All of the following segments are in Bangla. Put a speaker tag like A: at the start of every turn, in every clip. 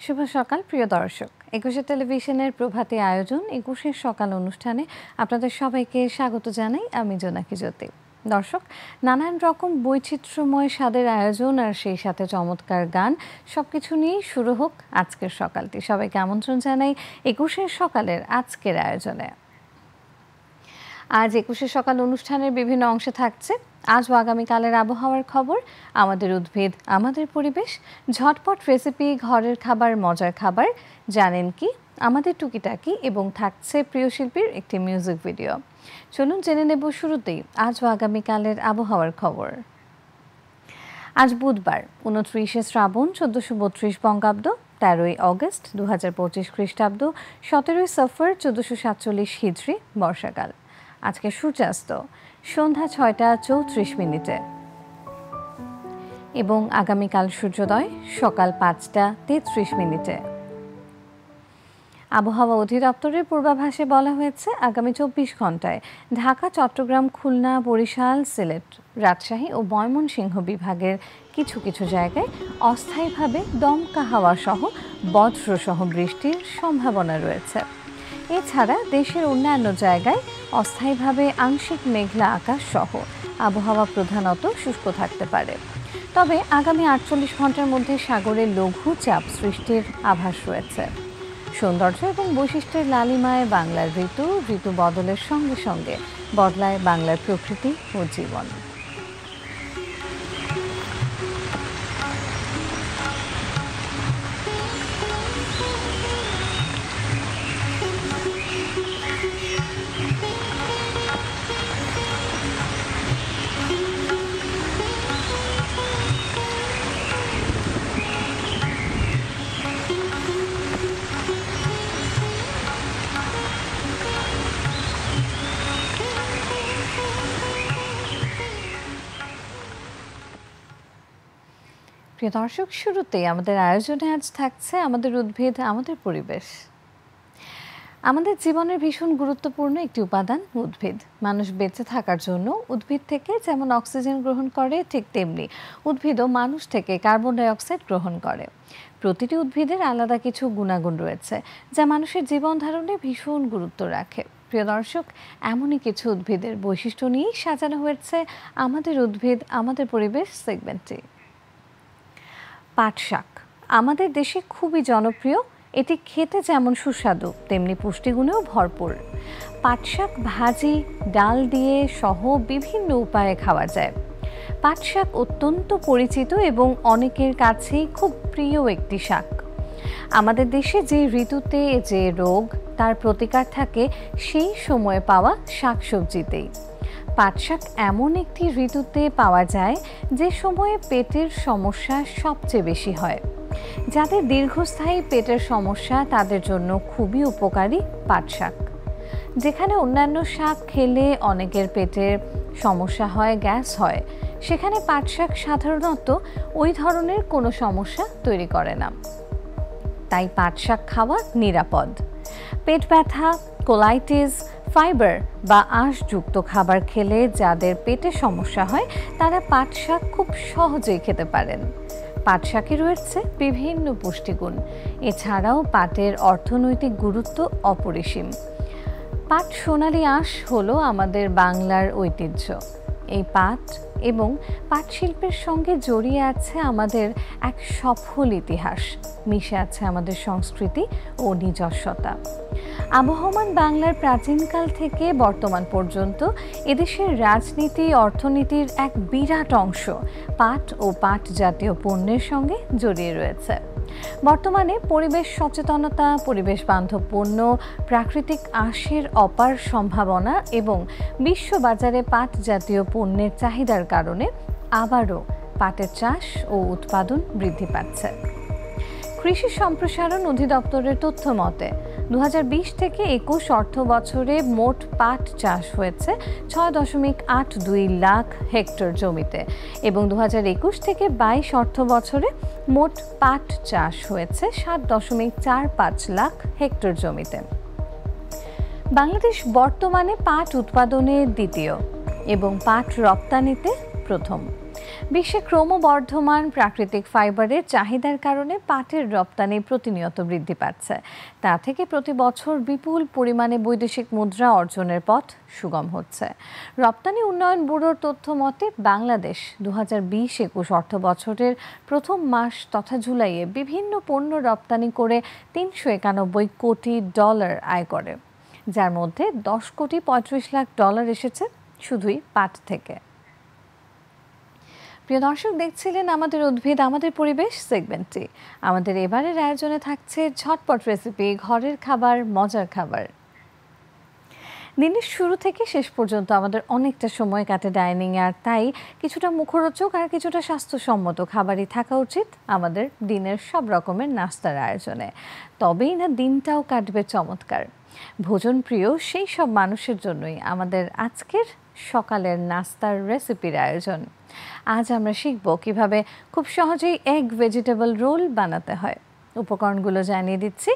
A: শুভ সকাল প্রিয় দর্শক। একুশে টেলিভিশনের প্রভাতী আয়োজন একুশের সকাল অনুষ্ঠানে আপনাদের সবাইকে স্বাগত জানাই। আমি জোনাকি জ্যোতি। দর্শক, নানান রকম বৈচিত্র্যময় স্বাদের আয়োজন আর সেই সাথে চমৎকার গান সবকিছু নিয়েই শুরু হোক আজকের সকালটি। সবাইকে আমন্ত্রণ জানাই একুশের সকালের আজকের আয়োজনে। আজ একুশের সকাল অনুষ্ঠানের বিভিন্ন অংশে থাকছে আজ ও আগামীকালের আবহাওয়ার খবর, আমাদের উদ্ভিদ আমাদের পরিবেশ, ঝটপট রেসিপি, ঘরের খাবার, মজার খাবার, জানেন কি, আমাদের টুকিটাকি এবং থাকছে প্রিয় শিল্পীর একটি মিউজিক ভিডিও। চলুন জেনে নেব শুরুতেই আজ ও আগামীকালের আবহাওয়ার খবর। আজ বুধবার 29শে শ্রাবণ 1432 বঙ্গাব্দ, 13ই অগস্ট 2025 খ্রিস্টাব্দ, 17ই সফর 1447 হিজরি, বর্ষাকাল। আজকে সূর্যাস্ত সন্ধ্যা 6টা 34 মিনিটে এবং আগামীকাল সূর্যোদয় সকাল 5টা 33 মিনিটে। আবহাওয়া অধিদপ্তরের পূর্বাভাসে বলা হয়েছে আগামী 24 ঘন্টায় ঢাকা, চট্টগ্রাম, খুলনা, বরিশাল, সিলেট, রাজশাহী ও ময়মনসিংহ বিভাগের কিছু কিছু জায়গায় অস্থায়ীভাবে দমকা হাওয়া সহ বজ্রসহ বৃষ্টির সম্ভাবনা রয়েছে। এছাড়া দেশের অন্যান্য জায়গায় অস্থায়ীভাবে আংশিক মেঘলা আকাশ সহ আবহাওয়া প্রধানত শুষ্ক থাকতে পারে। তবে আগামী 48 ঘন্টার মধ্যে সাগরে লঘু চাপ সৃষ্টির আভাস রয়েছে। সৌন্দর্য এবং বৈশিষ্ট্যের লালিমায় বাংলার ঋতু বদলের সঙ্গে সঙ্গে বদলায় বাংলার প্রকৃতি ও জীবন। প্রিয় দর্শক, শুরুতেই আমাদের আয়োজনে আজ থাকছে আমাদের উদ্ভিদ আমাদের পরিবেশ। আমাদের জীবনের ভীষণ গুরুত্বপূর্ণ একটি উপাদান উদ্ভিদ। মানুষ বেঁচে থাকার জন্য উদ্ভিদ থেকে যেমন অক্সিজেন গ্রহণ করে, ঠিক তেমনি উদ্ভিদও মানুষ থেকে কার্বন ডাই অক্সাইড গ্রহণ করে। প্রতিটি উদ্ভিদের আলাদা কিছু গুণাগুণ রয়েছে যা মানুষের জীবন ধারণে ভীষণ গুরুত্ব রাখে। প্রিয় দর্শক, এমনই কিছু উদ্ভিদের বৈশিষ্ট্য নিয়েই সাজানো হয়েছে আমাদের উদ্ভিদ আমাদের পরিবেশ সেগমেন্টটি। পাট শাক আমাদের দেশে খুবই জনপ্রিয়। এটি খেতে যেমন সুস্বাদু তেমনি পুষ্টিগুণেও ভরপুর। পাট শাক ভাজি, ডাল দিয়ে সহ বিভিন্ন উপায়ে খাওয়া যায়। পাট শাক অত্যন্ত পরিচিত এবং অনেকের কাছেই খুব প্রিয় একটি শাক। আমাদের দেশে যে ঋতুতে যে রোগ তার প্রতিকার থাকে সেই সময়ে পাওয়া শাকসবজিতেই। পাট শাক এমন একটি ঋতুতে পাওয়া যায় যে সময়ে পেটের সমস্যা সবচেয়ে বেশি হয়। যাদের দীর্ঘস্থায়ী পেটের সমস্যা তাদের জন্য খুবই উপকারী পাট শাক। যেখানে অন্যান্য শাক খেলে অনেকের পেটের সমস্যা হয়, গ্যাস হয়, সেখানে পাট শাক সাধারণত ওই ধরনের কোনো সমস্যা তৈরি করে না। তাই পাট শাক খাওয়া নিরাপদ। পেট ব্যথা, কোলাইটিস, ফাইবার বা আঁশযুক্ত খাবার খেলে যাদের পেটে সমস্যা হয় তারা পাট শাক খুব সহজেই খেতে পারেন। পাট শাকে রয়েছে বিভিন্ন পুষ্টিগুণ। এছাড়াও পাটের অর্থনৈতিক গুরুত্ব অপরিসীম। পাট সোনালী আঁশ হলো আমাদের বাংলার ঐতিহ্য। এই পাট এবং পাট শিল্পের সঙ্গে জড়িয়ে আছে আমাদের এক সফল ইতিহাস, মিশে আছে আমাদের সংস্কৃতি ও নিজস্বতা। আবহমান বাংলার প্রাচীনকাল থেকে বর্তমান পর্যন্ত এদেশের রাজনীতি, অর্থনীতির এক বিরাট অংশ পাট ও পাট জাতীয় পণ্যের সঙ্গে জড়িয়ে রয়েছে। বর্তমানে পরিবেশ সচেতনতা, পরিবেশ বান্ধব পণ্য, প্রাকৃতিক আঁশের অপার সম্ভাবনা এবং বিশ্ববাজারে পাট জাতীয় পণ্যের চাহিদার কারণে আবারও পাটের চাষ ও উৎপাদন বৃদ্ধি পাচ্ছে। কৃষি সম্প্রসারণ অধিদপ্তরের তথ্য মতে 2020 থেকে 21 অর্থ বছরে মোট পাট চাষ হয়েছে 6.82 লাখ হেক্টর জমিতে এবং 2021 থেকে 22 অর্থ বছরে মোট পাট চাষ হয়েছে 7.45 লাখ হেক্টর জমিতে। বাংলাদেশ বর্তমানে পাট উৎপাদনে দ্বিতীয় এবং পাট রপ্তানিতে প্রথম। বিশ্বে ক্রমবর্ধমান প্রাকৃতিক ফাইবারের চাহিদার কারণে পাটের রপ্তানি প্রতিনিয়ত বৃদ্ধি পাচ্ছে। তা থেকে প্রতি বছর বিপুল পরিমাণে বৈদেশিক মুদ্রা অর্জনের পথ সুগম হচ্ছে। রপ্তানি উন্নয়ন ব্যুরোর তথ্য মতে বাংলাদেশ 2020-21 অর্থ বছরের প্রথম মাস তথা জুলাইয়ে বিভিন্ন পণ্য রপ্তানি করে $391 কোটি আয় করে, যার মধ্যে $10,35,00,000 এসেছে শুধুই পাট থেকে। প্রিয় দর্শক, দেখছিলেন আমাদের উদ্ভিদ আমাদের পরিবেশ সেগমেন্টটি। আমাদের এবারের আয়োজনে থাকছে ঝটপট রেসিপি, ঘরের খাবার, মজার খাবার। দিনের শুরু থেকে শেষ পর্যন্ত আমাদের অনেকটা সময় কাটে ডাইনিং, আর তাই কিছুটা মুখরোচক আর কিছুটা স্বাস্থ্যসম্মত খাবারই থাকা উচিত আমাদের দিনের সব রকমের নাস্তার আয়োজনে। তবেই না দিনটাও কাটবে চমৎকার। ভোজন প্রিয় সেই সব মানুষের জন্যই আমাদের আজকের সকালের নাস্তার রেসিপির আয়োজন। আজ আমরা শিখব কিভাবে খুব সহজেই এগ ভেজিটেবল রোল বানাতে হয়। উপকরণগুলো জানিয়ে দিচ্ছি: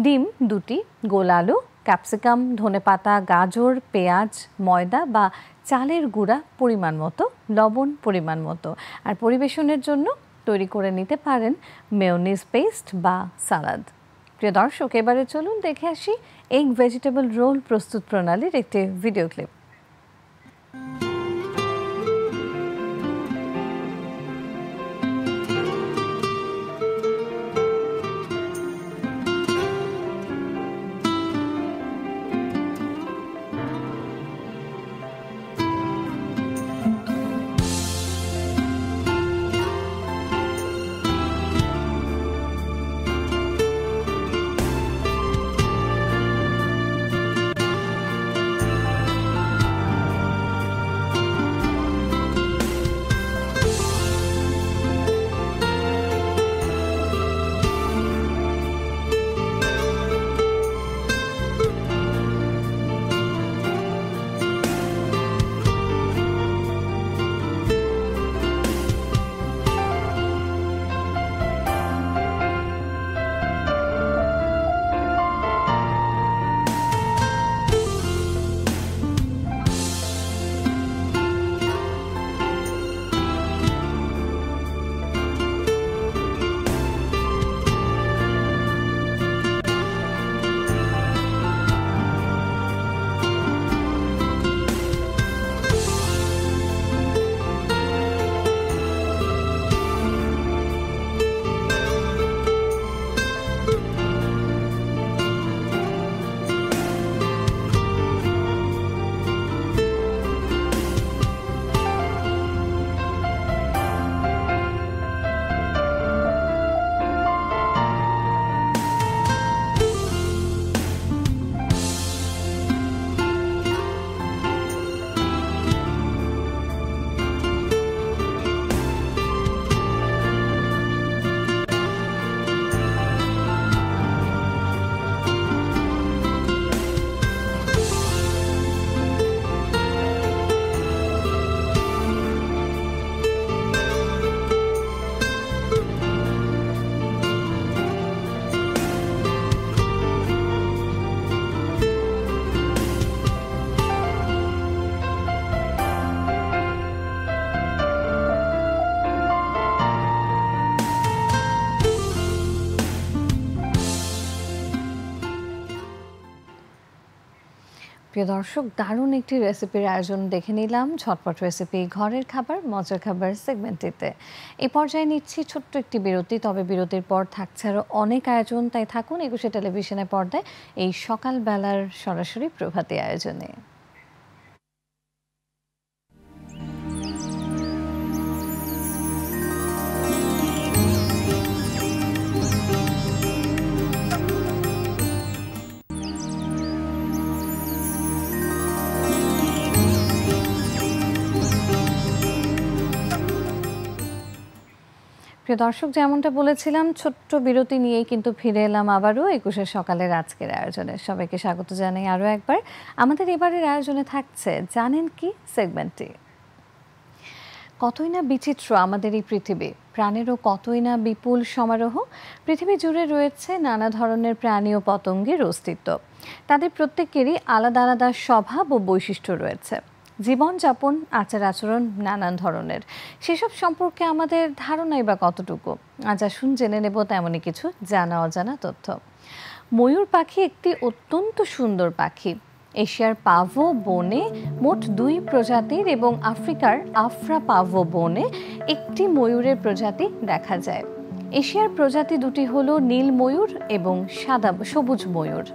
A: ডিম 2টি, গোল আলু, ক্যাপসিকাম, ধনেপাতা, গাজর, পেঁয়াজ, ময়দা বা চালের গুঁড়া পরিমাণ মতো, লবণ পরিমাণ মতো। আর পরিবেশনের জন্য তৈরি করে নিতে পারেন মেয়োনিজ পেস্ট বা সালাদ। প্রিয় দর্শক, এবারে চলুন দেখে আসি এগ ভেজিটেবল রোল প্রস্তুত প্রণালীর একটি ভিডিও ক্লিপ। প্রিয় দর্শক, দারুণ একটি রেসিপির আয়োজন দেখে নিলাম ঝটপট রেসিপি, ঘরের খাবার, মজার খাবার সেগমেন্টটিতে। এই পর্যায়ে নিচ্ছি ছোট্ট একটি বিরতি, তবে বিরতির পর থাকছে আরও অনেক আয়োজন, তাই থাকুন একুশে টেলিভিশনের পর্দায় এই সকালবেলার সরাসরি প্রভাতী আয়োজনে। প্রিয় দর্শক, যেমনটা বলেছিলাম ছোট্ট বিরতি নিয়েই কিন্তু ফিরে এলাম আবারও একুশের সকালের আজকের আয়োজনে। সবাইকে স্বাগত জানাই আরও একবার। আমাদের এবারের আয়োজনে থাকছে জানেন কি সেগমেন্টটি। কতই না বিচিত্র আমাদের এই পৃথিবী, প্রাণেরও কতই না বিপুল সমারোহ। পৃথিবী জুড়ে রয়েছে নানা ধরনের প্রাণী ও পতঙ্গের অস্তিত্ব। তাদের প্রত্যেকেরই আলাদা আলাদা স্বভাব ও বৈশিষ্ট্য রয়েছে। জীবনযাপন, আচার-আচরণ নানান ধরনের। সেসব সম্পর্কে আমাদের ধারণাই বা কতটুকু? আজ আসুন জেনে নেব তেমনই কিছু জানা অজানা তথ্য। ময়ূর পাখি একটি অত্যন্ত সুন্দর পাখি। এশিয়ার পাভো বনে মোট 2 প্রজাতির এবং আফ্রিকার আফ্রা পাভো বনে একটি ময়ূরের প্রজাতি দেখা যায়। এশিয়ার প্রজাতি দুটি হলো নীল ময়ূর এবং সবুজ ময়ূর।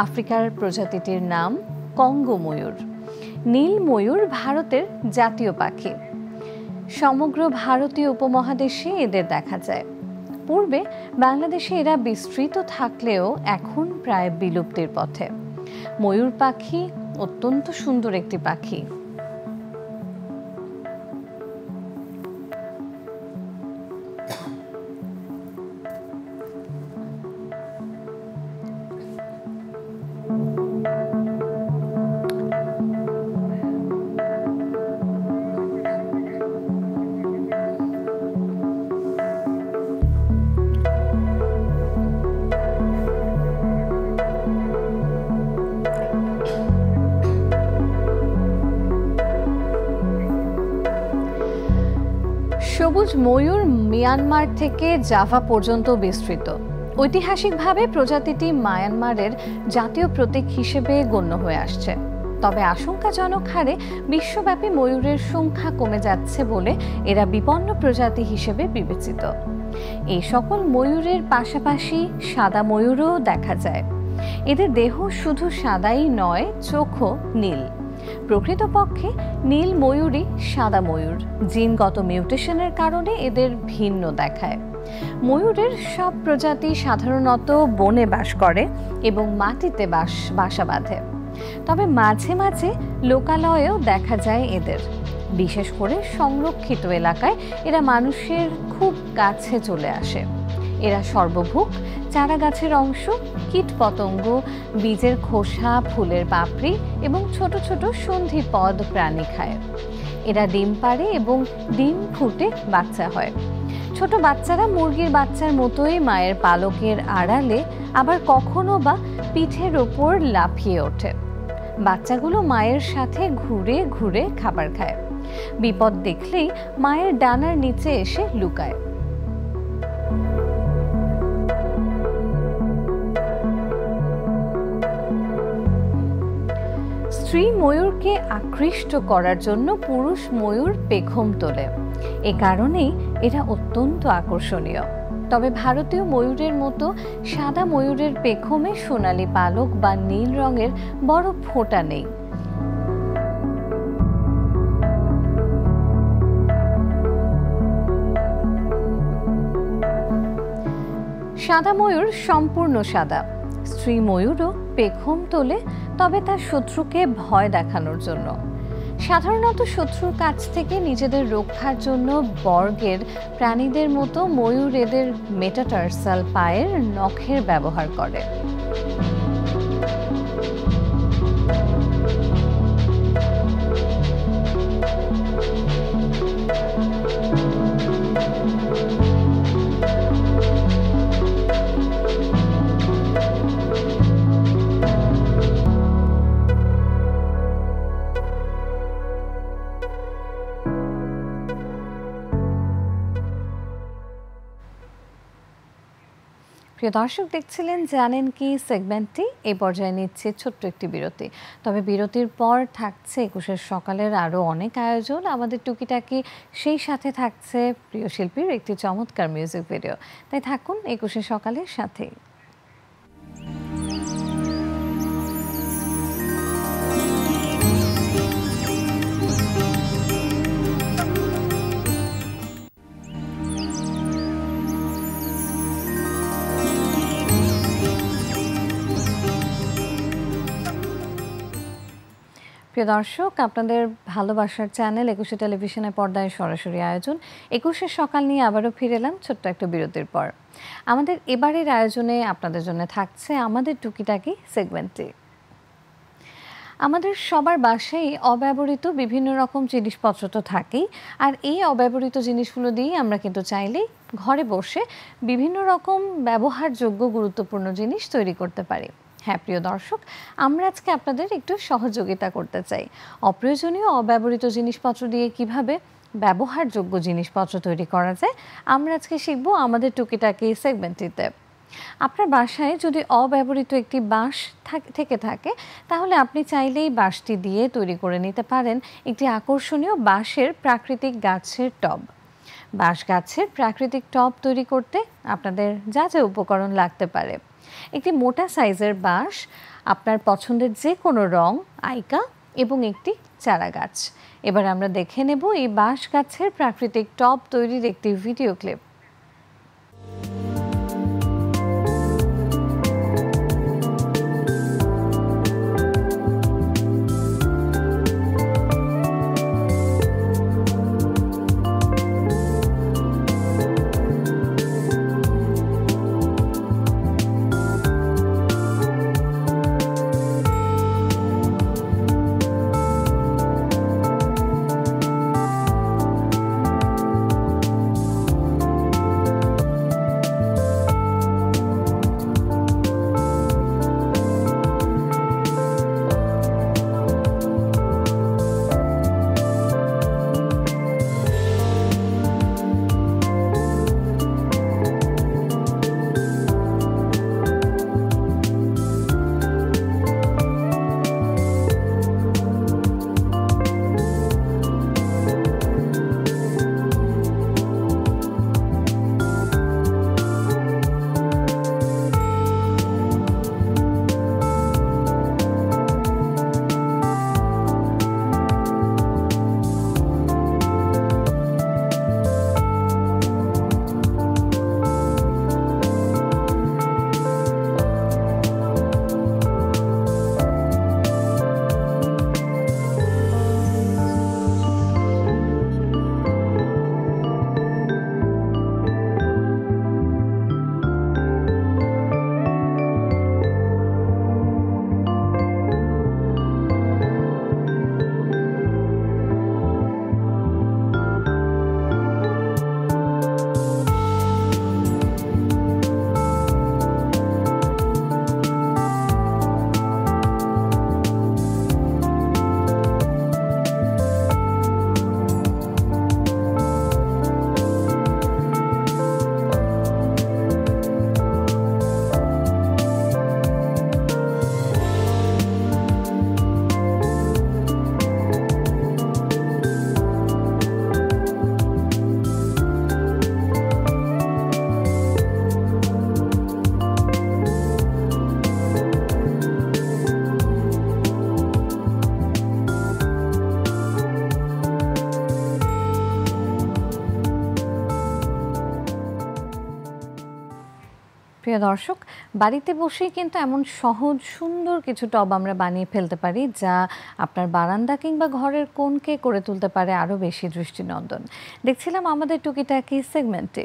A: আফ্রিকার প্রজাতিটির নাম কঙ্গো ময়ূর। নীল ময়ূর ভারতের জাতীয় পাখি। সমগ্র ভারতীয় উপমহাদেশে এদের দেখা যায়। পূর্বে বাংলাদেশে এরা বিস্তৃত থাকলেও এখন প্রায় বিলুপ্তির পথে। ময়ূর পাখি অত্যন্ত সুন্দর একটি পাখি। সবুজ ময়ূর মিয়ানমার থেকে জাভা পর্যন্ত বিস্তৃত। ঐতিহাসিকভাবে প্রজাতিটি মায়ানমারের জাতীয় প্রতীক হিসেবে গণ্য হয়ে আসছে। তবে আশঙ্কাজনক হারে বিশ্বব্যাপী ময়ূরের সংখ্যা কমে যাচ্ছে বলে এরা বিপন্ন প্রজাতি হিসেবে বিবেচিত। এই সকল ময়ূরের পাশাপাশি সাদা ময়ূরও দেখা যায়। এদের দেহ শুধু সাদাই নয়, চোখও নীল। প্রকৃতপক্ষে নীল ময়ূরই সাদা ময়ূর। জিনগত মিউটেশনের কারণে এদের ভিন্ন দেখায়। ময়ূরের সব প্রজাতি সাধারণত বনে বাস করে এবং মাটিতে বাসা বাঁধে। তবে মাঝে মাঝে লোকালয়েও দেখা যায় এদের। বিশেষ করে সংরক্ষিত এলাকায় এরা মানুষের খুব কাছে চলে আসে। এরা সর্বভুক, চারা গাছের অংশ, কীটপতঙ্গ, বীজের খোসা, ফুলের পাপড়ি এবং ছোট ছোট সন্ধিপদ প্রাণী খায়। এরা ডিম পাড়ে এবং ডিম ফুটে বাচ্চা হয়। ছোট বাচ্চারা মুরগির বাচ্চার মতোই মায়ের পালকের আড়ালে, আবার কখনো বা পিঠের ওপর লাফিয়ে ওঠে। বাচ্চাগুলো মায়ের সাথে ঘুরে ঘুরে খাবার খায়। বিপদ দেখলেই মায়ের ডানার নিচে এসে লুকায়। স্ত্রী ময়ূরকে আকৃষ্ট করার জন্য পুরুষ ময়ূর পেখম তোলে। এ কারণেই এরা অত্যন্ত আকর্ষণীয়। তবে ভারতীয় ময়ূরের মতো সাদা ময়ূরের পেখমে সোনালী পালক বা নীল রঙের বড় ফোঁটা নেই। সাদা ময়ূর সম্পূর্ণ সাদা। স্ত্রী ময়ূরও পেখম তোলে, তবে তার শত্রুকে ভয় দেখানোর জন্য। সাধারণত শত্রুর কাছ থেকে নিজেদের রক্ষার জন্য বর্গের প্রাণীদের মতো ময়ূর এদের মেটাটার্সাল পায়ের নখের ব্যবহার করে। প্রিয় দর্শক, দেখছিলেন জানেন কি সেগমেন্টটি। এই পর্যায়ে নিচ্ছে ছোট্ট একটি বিরতি। তবে বিরতির পর থাকছে ২১ সকালের আরও অনেক আয়োজন, আমাদের টুকিটাকি। সেই সাথে থাকছে প্রিয় শিল্পীর একটি চমৎকার মিউজিক ভিডিও। তাই থাকুন ২১ সকালের সাথেই। প্রিয় দর্শক, আপনাদের ভালোবাসার চ্যানেল ২১ টেলিভিশনের পর্দায় সরাসরি আয়োজন ২১ সকাল নিয়ে আবারও ফিরে এলাম ছোট্ট একটা বিরতির পর। আমাদের এবারের আয়োজনে আপনাদের জন্য থাকছে আমাদের টুকিটাকি সেগমেন্টটি। আমাদের সবার বাসায় অব্যবহৃত বিভিন্ন রকম জিনিসপত্র তো থাকেই, আর এই অব্যবহৃত জিনিসগুলো দিয়ে আমরা কিন্তু চাইলেই ঘরে বসে বিভিন্ন রকম ব্যবহারযোগ্য গুরুত্বপূর্ণ জিনিস তৈরি করতে পারি। হ্যাঁ প্রিয় দর্শক, আমরা আজকে আপনাদের একটু সহযোগিতা করতে চাই। অপ্রয়োজনীয় অব্যবহৃত জিনিসপত্র দিয়ে কিভাবে ব্যবহারযোগ্য জিনিসপত্র তৈরি করা যায়, আমরা আজকে শিখব আমাদের টুকিটাকি সেগমেন্টটিতে। আপনার বাসায় যদি অব্যবহৃত একটি বাঁশ থেকে থাকে, তাহলে আপনি চাইলেই বাঁশটি দিয়ে তৈরি করে নিতে পারেন একটি আকর্ষণীয় বাঁশের প্রাকৃতিক গাছের টব। বাঁশ গাছের প্রাকৃতিক টব তৈরি করতে আপনাদের যা যা উপকরণ লাগতে পারে: একটি মোটা সাইজের বাঁশ, আপনার পছন্দের যে কোনো রং, আইকা এবং একটি চারা গাছ। এবার আমরা দেখে নেব এই বাঁশ গাছের প্রাকৃতিক টব তৈরির একটি ভিডিও ক্লিপ। প্রিয় দর্শক, বাড়িতে বসেই কিন্তু এমন সহজ সুন্দর কিছু টব আমরা বানিয়ে ফেলতে পারি, যা আপনার বারান্দা কিংবা ঘরের কোণকে করে তুলতে পারে আরও বেশি দৃষ্টিনন্দন। দেখছিলাম আমাদের টুকিটাকি সেগমেন্টে।